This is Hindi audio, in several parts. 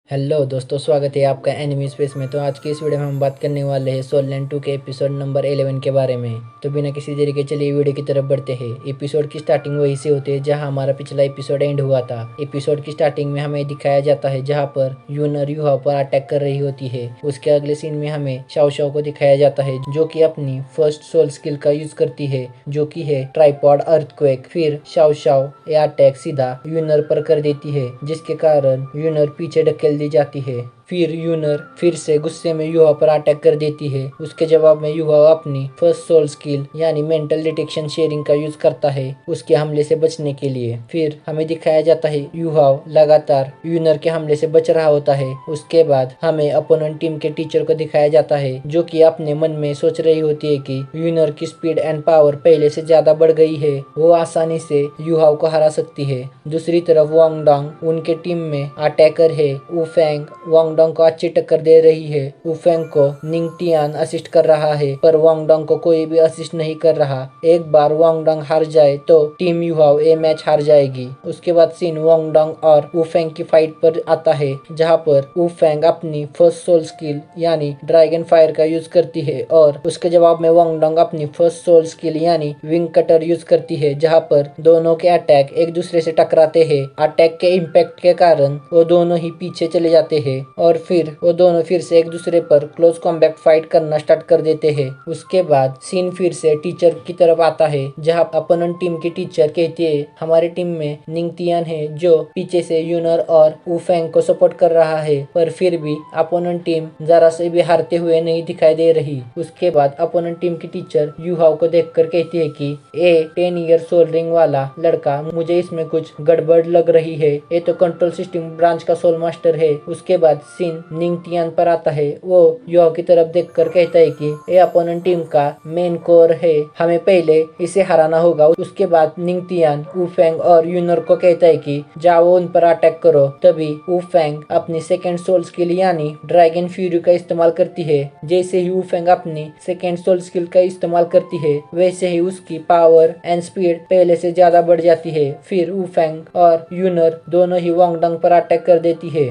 हेलो दोस्तों, स्वागत है आपका एनिमी स्पेस में। तो आज की इस वीडियो में हम बात करने वाले हैं सोल लैंड 2 के एपिसोड नंबर 11 के बारे में। तो बिना किसी देरी के चलिए वीडियो की तरफ बढ़ते हैं। एपिसोड की स्टार्टिंग वहीं से होती है जहां हमारा पिछला एपिसोड एंड हुआ था। एपिसोड की स्टार्टिंग में हमें दिखाया जाता है जहां पर यूनर युहा पर अटैक कर रही होती है। उसके अगले सीन में हमें शाओ शाओ को दिखाया जाता है जो की अपनी फर्स्ट सोल स्किल का यूज करती है, जो की है ट्राइपॉड अर्थक्वेक। फिर शाओ शाओ ये अटैक सीधा यूनर पर कर देती है, जिसके कारण यूनर पीछे ढकेल दी जाती है। फिर यूनर फिर से गुस्से में युहा पर अटैक कर देती है। उसके जवाब में युहा अपनी फर्स्ट सोल स्किल यानी मेंटल डिटेक्शन शेयरिंग का यूज करता है उसके हमले से बचने के लिए। फिर हमें दिखाया जाता है युहा लगातार यूनर के हमले से बच रहा होता है। उसके बाद हमें अपोनेंट टीम के टीचर को दिखाया जाता है जो कि अपने मन में सोच रही होती है कि यूनर की स्पीड एंड पावर पहले से ज्यादा बढ़ गई है, वो आसानी से युहा को हरा सकती है। दूसरी तरफ वांगडोंग उनके टीम में अटैकर है। वुफेंग वांगडोंग को अच्छी टक्कर दे रही है। वुफेंग को निंगटियान असिस्ट कर रहा है पर वांगडोंग को कोई भी असिस्ट नहीं कर रहा। एक बार वांगडोंग हार जाए तो टीम युहाओ ये मैच हार जाएगी। उसके बाद सीन वांगडोंग और वुफेंग की फाइट पर आता है जहां पर वुफेंग अपनी फर्स्ट सोल स्किल यानी ड्रैगन फायर का यूज करती है और उसके जवाब में वांगडोंग अपनी फर्स्ट सोल स्किल यानी विंग कटर यूज करती है, जहां पर दोनों के अटैक एक दूसरे से टकराते हैं। अटैक के इम्पैक्ट के कारण वो दोनों ही पीछे चले जाते हैं और फिर वो दोनों फिर से एक दूसरे पर क्लोज कॉम्बैट फाइट करना स्टार्ट कर देते हैं। उसके बाद सीन फिर से टीचर की तरफ आता है जहां अपोनेंट टीम की टीचर कहती है हमारी टीम में निंगटियान है जो पीछे से यूनर और वुफेंग को सपोर्ट कर रहा है, पर फिर भी अपोनेंट टीम जरा से भी हारते हुए नहीं दिखाई दे रही। उसके बाद अपोनेंट टीम की टीचर युहाओ को देखकर कहती है कि ए 10 ईयर सोल रिंग वाला लड़का, मुझे इसमें कुछ गड़बड़ लग रही है, ये तो कंट्रोल सिस्टम ब्रांच का सोल मास्टर है। उसके बाद सीन निंगटियान पर आता है। वो युहाओ की तरफ देखकर कहता है कि ये अपोनेंट टीम का मेन कोर है, हमें पहले इसे हराना होगा। उसके बाद निंगटियान वुफेंग और यूनर को कहता है कि जाओ उन पर अटैक करो। तभी वुफेंग अपनी सेकेंड सोल स्किल यानी ड्रैगन फ्यूरी का इस्तेमाल करती है। जैसे ही वुफेंग अपनी सेकेंड सोल स्किल का इस्तेमाल करती है वैसे ही उसकी पावर एंड स्पीड पहले से ज्यादा बढ़ जाती है। फिर वुफेंग और यूनर दोनों ही वांगडोंग पर अटैक कर देती है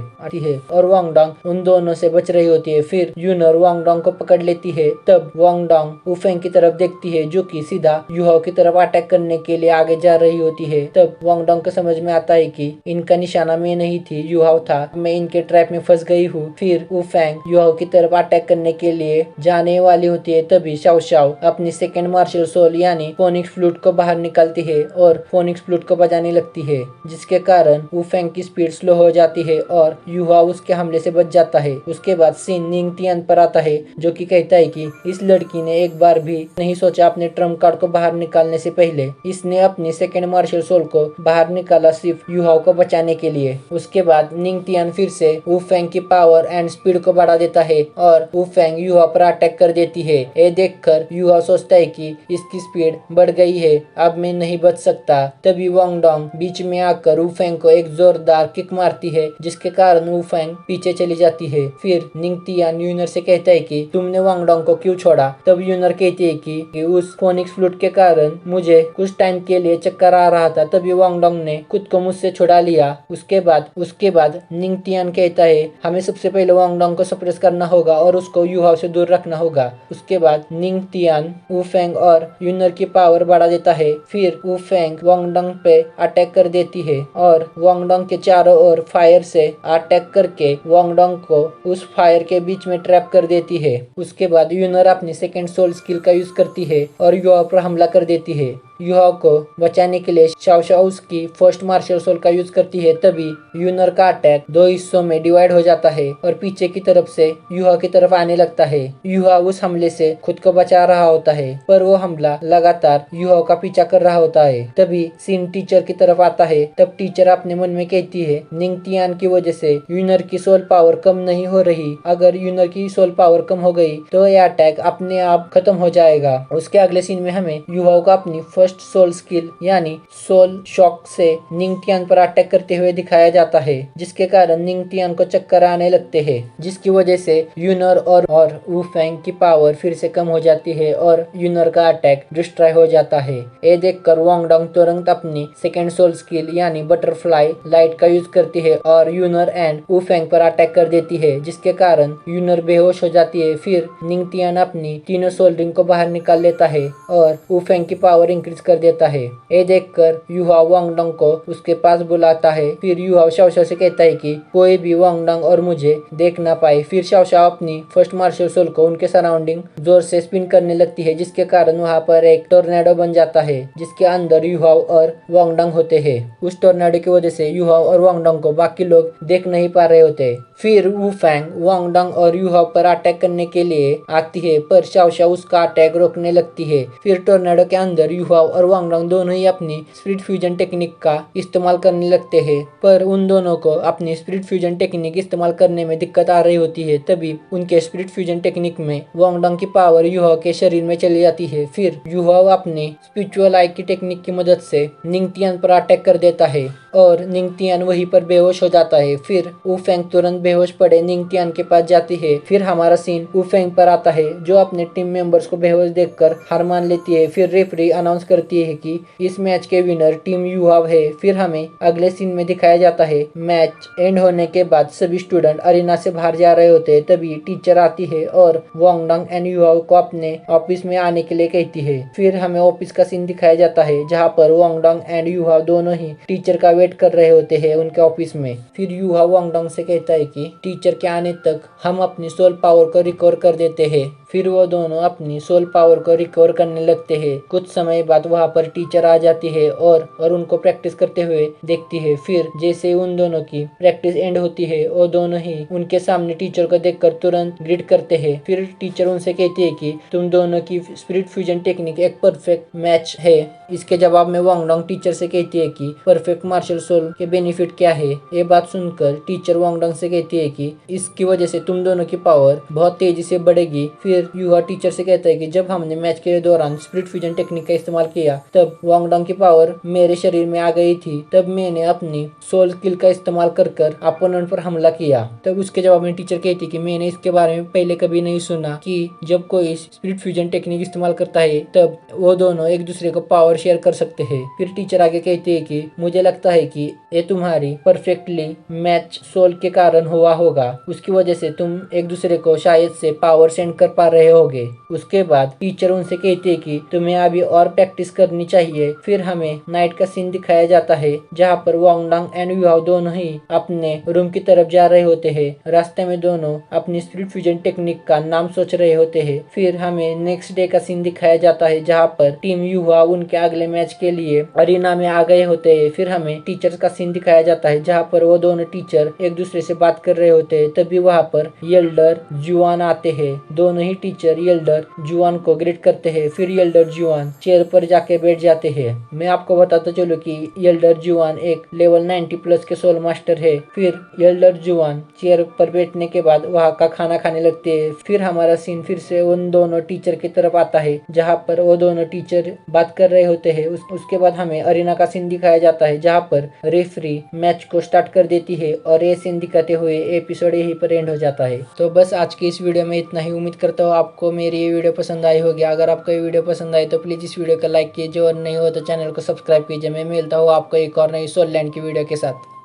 और वांगडोंग उन दोनों से बच रही होती है। फिर यूनर वांगडोंग को पकड़ लेती है। तब वांगडोंग वुफेंग की तरफ देखती है जो कि सीधा युहाओ की तरफ अटैक करने के लिए आगे जा रही होती है। तब वांगडोंग को समझ में आता है कि इनका निशाना मैं नहीं थी, युहाओ था, मैं इनके ट्रैप में फंस गई हूँ। फिर वुफेंग युहाओ की तरफ अटैक करने के लिए जाने वाली होती है। तभी शाओ शाओ अपनी सेकेंड मार्शल सोल यानी फोनिक्स फ्लूट को बाहर निकालती है और फोनिक्स फ्लूट को बजाने लगती है, जिसके कारण वुफेंग की स्पीड स्लो हो जाती है और युहाओ उसके हमले से बच जाता है। उसके बाद सीन निंगटियान पर आता है जो कि कहता है कि इस लड़की ने एक बार भी नहीं सोचा अपने ट्रम्प कार्ड को बाहर निकालने से पहले। इसने अपनी सेकेंड मार्शल सोल को बाहर निकाला सिर्फ युहाओ को बचाने के लिए। उसके बाद निंगटियान फिर से वुफेंग की पावर एंड स्पीड को बढ़ा देता है और वुफेंग युहाओ पर अटैक कर देती है। ये देखकर युहाओ सोचता है कि इसकी स्पीड बढ़ गई है, अब मैं नहीं बच सकता। तभी वांगडोंग बीच में आकर वुफेंग को एक जोरदार किक मारती है, जिसके कारण वुफेंग पीछे चली जाती है। फिर निंगटियान यूनर से कहता है कि तुमने वांगडोंग को क्यों छोड़ा। तब यूनर कहती है कि उस फोनिक्स फ्लूट के कारण मुझे कुछ टाइम के लिए चक्कर आ रहा था, तभी वांगडोंग ने खुद को मुझसे छुड़ा लिया। उसके बाद निंगटियान कहता है हमें सबसे पहले वांगडोंग को सप्रेस करना होगा और उसको युहाओ से दूर रखना होगा। उसके बाद निंगटियान वुफेंग और यूनर की पावर बढ़ा देता है। फिर वुफेंग वांगडोंग पे अटैक कर देती है और वांगडोंग के चारों ओर फायर से अटैक करके वांगडोंग को उस फायर के बीच में ट्रैप कर देती है। उसके बाद यूनर अपनी सेकेंड सोल स्किल का यूज करती है और युहाओ पर हमला कर देती है। युहाओ को बचाने के लिए शाओ शाओ उसकी फर्स्ट मार्शल सोल का यूज करती है। तभी यूनर का अटैक दो हिस्सों में डिवाइड हो जाता है और पीछे की तरफ से युहाओ की तरफ आने लगता है। युहाओ उस हमले से खुद को बचा रहा होता है पर वो हमला लगातार युहाओ का पीछा कर रहा होता है। तभी सीन टीचर की तरफ आता है। तब टीचर अपने मन में कहती है निंगटियान की वजह से यूनर की सोल पावर कम नहीं हो रही, अगर यूनर की सोल पावर कम हो गई तो यह अटैक अपने आप खत्म हो जाएगा। उसके अगले सीन में हमें युहाओ का अपनी फर्स्ट फर्स्ट सोल स्किल यानी सोल शॉक से निंगटियान पर अटैक करते हुए दिखाया जाता है, जिसके कारण निंगटियान को चक्कर आने लगते हैं, जिसकी वजह से यूनर और वुफेंग की पावर फिर से कम हो जाती है और यूनर का अटैक डिस्ट्रॉय हो जाता है। ये देखकर वांगडंग तुरंत अपनी सेकेंड सोल स्किल यानी बटरफ्लाई लाइट का यूज करती है और यूनर एंड वुफेंग पर अटैक कर देती है, जिसके कारण यूनर बेहोश हो जाती है। फिर निंगटियान अपनी तीनों सोल रिंग को बाहर निकाल लेता है और वुफेंग की पावर इंक्रीज कर देता है। ये देखकर युहाओ वांगडंग को उसके पास बुलाता है। फिर युहाओ शाओशाओ से कहता है कि कोई भी वांगडंग और मुझे देख ना पाए। फिर शाओशाओ अपनी फर्स्ट मार्शल सोल को उनके सराउंडिंग जोर से स्पिन करने लगती है, जिसके कारण वहां पर एक टोर्नेडो बन जाता है, जिसके अंदर युहाओ और वांगडंग होते हैं। उस टोर्नेडो की वजह से युहाओ और वांगडंग को बाकी लोग देख नहीं पा रहे होते। फिर वुफेंग वांगडंग और युहाओ पर अटैक करने के लिए आती है, पर शाओशाओ उसका अटैक रोकने लगती है। फिर टोर्नेडो के अंदर युहाओ और वांगडंग दोनों ही अपनी स्पिरिट फ्यूजन टेक्निक का इस्तेमाल करने लगते हैं, पर उन दोनों को अपनी स्पिरिट फ्यूजन टेक्निक इस्तेमाल करने में दिक्कत आ रही होती है। तभी उनके स्पिरिट फ्यूजन टेक्निक में वांगडंग की पावर युहाओ के शरीर में चली जाती है। फिर युहाओ अपनी स्पिरिचुअल आई की टेक्निक की मदद से निंगटियान पर अटैक कर देता है और निंगटियान वहीं पर बेहोश हो जाता है। फिर वुफेंग तुरंत बेहोश पड़े निंगटियान के पास जाती है। फिर हमारा सीन वुफेंग पर आता है, जो अपने टीम मेंबर्स को बेहोश देखकर हार मान लेती है। फिर रेफरी अनाउंस करती है कि इस मैच के विनर टीम युहाओ है। फिर हमें अगले सीन में दिखाया जाता है, मैच एंड होने के बाद सभी स्टूडेंट अरीना से बाहर जा रहे होते हैं। तभी टीचर आती है और वांगडंग एंड युहाओ को अपने ऑफिस में आने के लिए कहती है। फिर हमें ऑफिस का सीन दिखाया जाता है, जहाँ पर वांगडंग एंड युहाओ दोनों ही टीचर का वेट कर रहे होते हैं उनके ऑफिस में। फिर युहाओ वांगडंग से कहता है कि टीचर के आने तक हम अपनी सोल पावर को रिकवर कर देते हैं। फिर वो दोनों अपनी सोल पावर को रिकवर करने लगते हैं। कुछ समय बाद वहाँ पर टीचर आ जाती है और उनको प्रैक्टिस करते हुए देखती है। फिर जैसे उन दोनों की प्रैक्टिस एंड होती है, वो दोनों ही उनके सामने टीचर को देखकर तुरंत ग्रीट करते हैं। फिर टीचर उनसे कहती है कि तुम दोनों की स्पिरिट फ्यूजन टेक्निक एक परफेक्ट मैच है। इसके जवाब में वांगडंग टीचर से कहती है कि परफेक्ट मार्शल सोल के बेनिफिट क्या है। ये बात सुनकर टीचर वांगडंग से कहती है कि इसकी वजह से तुम दोनों की पावर बहुत तेजी से बढ़ेगी। फिर युहा टीचर से कहता है कि जब हमने मैच के दौरान स्पिरिट फ्यूजन टेक्निक का इस्तेमाल किया, तब वांगडंग की पावर मेरे शरीर में आ गई थी। तब मैंने अपनी सोल स्किल का इस्तेमाल कर अपोनेंट पर हमला किया। तब उसके जवाब में टीचर कहती है कि मैंने इसके बारे में पहले कभी नहीं सुना कि जब कोई स्पिरिट फ्यूजन टेक्निक इस्तेमाल करता है तब वो दोनों एक दूसरे को पावर शेयर कर सकते हैं। फिर टीचर आगे कहती है कि मुझे लगता है कि ये तुम्हारी परफेक्टली मैच सोल के कारण हुआ होगा, उसकी वजह से तुम एक दूसरे को शायद से पावर सेंड कर पा रहे होगे। उसके बाद टीचर उनसे कहती है कि तुम्हें अभी और प्रैक्टिस करनी चाहिए। फिर हमें नाइट का सीन दिखाया जाता है, जहाँ पर वांगडंग एंड युहाओ दोनों ही अपने रूम की तरफ जा रहे होते हैं। रास्ते में दोनों अपनी स्पिरिट फ्यूजन टेक्निक का नाम सोच रहे होते हैं। फिर हमें नेक्स्ट डे का सीन दिखाया जाता है, जहाँ पर टीम युहाओ उनके अगले मैच के लिए अरीना में आ गए होते हैं। फिर हमें टीचर का सीन दिखाया जाता है, जहाँ पर वो दोनों टीचर एक दूसरे से बात कर रहे होते हैं। तभी वहाँ पर येल्डर जुआन आते हैं। दोनों ही टीचर येल्डर जुआन को ग्रीट करते हैं। फिर येल्डर जुआन चेयर पर जाके बैठ जाते हैं। मैं आपको बताता चलूं कि येल्डर जुआन एक लेवल 90+ के सोल मास्टर है। फिर येल्डर जुआन चेयर पर बैठने के बाद वहाँ का खाना खाने लगते हैं। फिर हमारा सीन फिर से उन दोनों टीचर की तरफ आता है, जहाँ पर वो दोनों टीचर बात कर रहे होते हैं। उसके बाद हमें अरीना का सीन दिखाया जाता है, जहाँ पर रेफरी मैच को स्टार्ट कर देती है और ये सीन दिखाते हुए एपिसोड यहीं पर एंड हो जाता है। तो बस आज की इस वीडियो में इतना ही। उम्मीद करता हूँ आपको मेरी ये वीडियो पसंद आई होगी। अगर आपको ये वीडियो पसंद आई तो प्लीज इस वीडियो को लाइक कीजिए और नहीं हो तो चैनल को सब्सक्राइब कीजिए। मैं मिलता हूँ आपको एक और नई सोल लैंड की वीडियो के साथ।